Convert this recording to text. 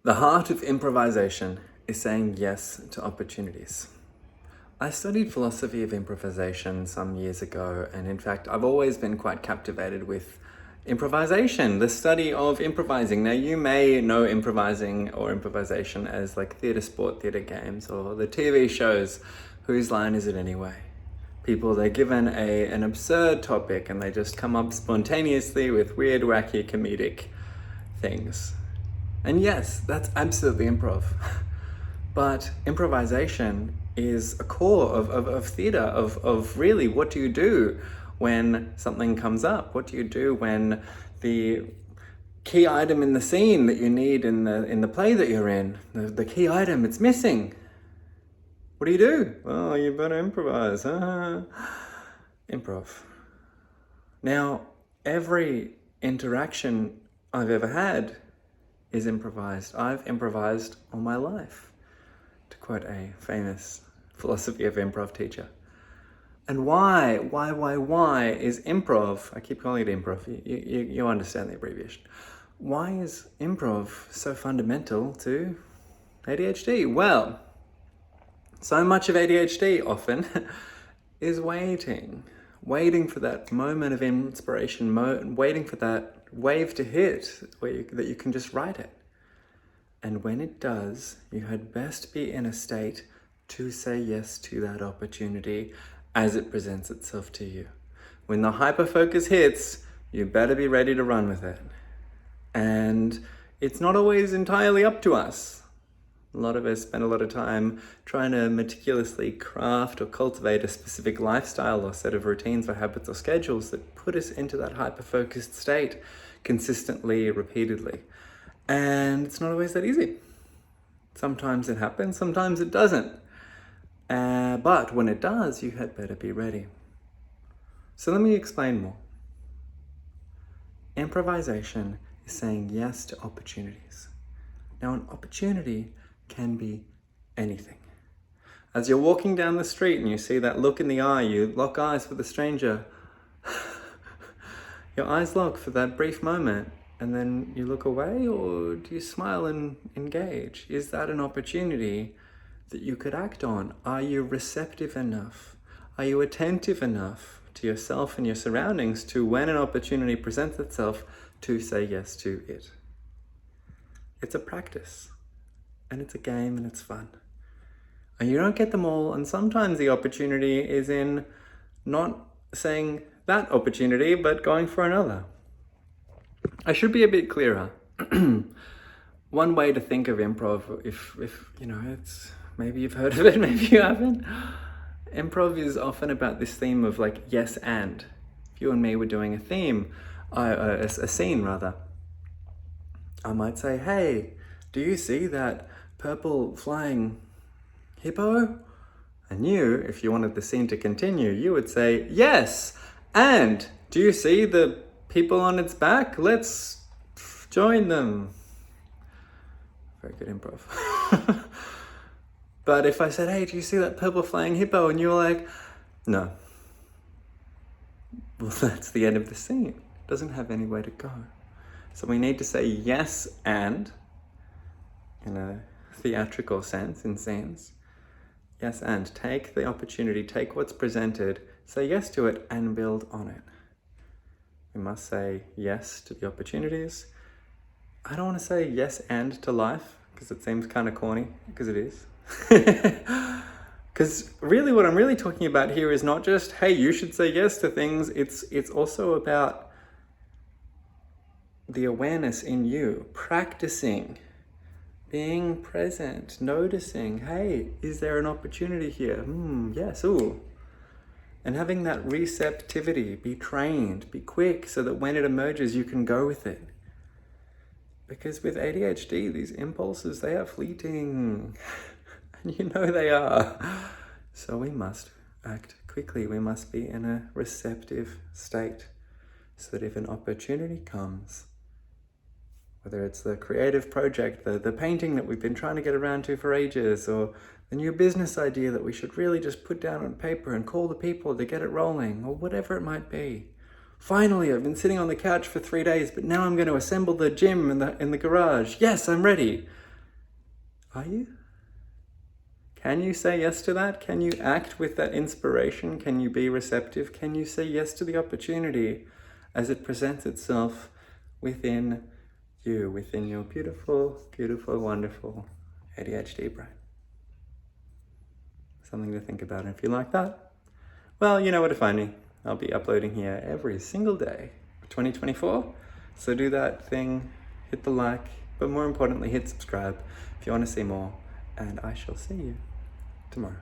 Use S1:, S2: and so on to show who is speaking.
S1: The heart of improvisation is saying yes to opportunities. I studied philosophy of improvisation some years ago, and in fact, I've always been quite captivated with improvisation, the study of improvising. Now, you may know improvising or improvisation as like theatre sport, theatre games, or the TV shows Whose Line Is It Anyway? People, they're given an absurd topic and they just come up spontaneously with weird, wacky, comedic things. And yes, that's absolutely improv. But improvisation is a core of theatre, of really what do you do when something comes up? What do you do when the key item in the scene that you need in the play that you're in, the key item, it's missing? What do you do? Well, you better improvise. Improv. Now, every interaction I've ever had is improvised. I've improvised all my life, to quote a famous philosophy of improv teacher. And why is improv, I keep calling it improv, you understand the abbreviation. Why is improv so fundamental to ADHD? Well, so much of ADHD often is waiting for that moment of inspiration, waiting for that wave to hit that you can just write it. And when it does, you had best be in a state to say yes to that opportunity as it presents itself to you. When the hyperfocus hits, you better be ready to run with it. And it's not always entirely up to us. A lot of us spend a lot of time trying to meticulously craft or cultivate a specific lifestyle or set of routines or habits or schedules that put us into that hyper-focused state consistently, repeatedly. And it's not always that easy. Sometimes it happens, sometimes it doesn't. But when it does, you had better be ready. So let me explain more. Improvisation is saying yes to opportunities. Now, an opportunity can be anything. As you're walking down the street and you see that look in the eye, you lock eyes with a stranger. Your eyes lock for that brief moment and then you look away, or do you smile and engage? Is that an opportunity that you could act on? Are you receptive enough? Are you attentive enough to yourself and your surroundings to, when an opportunity presents itself, to say yes to it? It's a practice. And it's a game and it's fun. And you don't get them all, and sometimes the opportunity is in not saying that opportunity, but going for another. I should be a bit clearer. One way to think of improv, if you know, it's maybe you've heard of it, maybe you haven't. Improv is often about this theme of like yes and. If you and me were doing a scene rather, I might say, hey, do you see that purple flying hippo? And you, if you wanted the scene to continue, you would say, yes, and do you see the people on its back? Let's join them. Very good improv. But if I said, hey, do you see that purple flying hippo? And you were like, no. Well, that's the end of the scene. It doesn't have anywhere to go. So we need to say yes and, in a theatrical sense, in scenes. Yes, and take the opportunity, take what's presented, say yes to it, and build on it. We must say yes to the opportunities. I don't want to say yes and to life, because it seems kind of corny, because it is. Because really what I'm really talking about here is not just, hey, you should say yes to things, it's also about the awareness in you, practicing, being present, noticing, hey, is there an opportunity here? Yes, ooh. And having that receptivity, be trained, be quick, so that when it emerges, you can go with it. Because with ADHD, these impulses, they are fleeting. And you know they are. So we must act quickly. We must be in a receptive state, so that if an opportunity comes, whether it's the creative project, the painting that we've been trying to get around to for ages, or the new business idea that we should really just put down on paper and call the people to get it rolling, or whatever it might be. Finally, I've been sitting on the couch for 3 days, but now I'm going to assemble the gym in the garage. Yes, I'm ready. Are you? Can you say yes to that? Can you act with that inspiration? Can you be receptive? Can you say yes to the opportunity as it presents itself within you, within your beautiful, beautiful, wonderful ADHD brain? Something to think about. And if you like that, well, you know where to find me. I'll be uploading here every single day for 2024. So do that thing, hit the like, but more importantly, hit subscribe if you want to see more. And I shall see you tomorrow.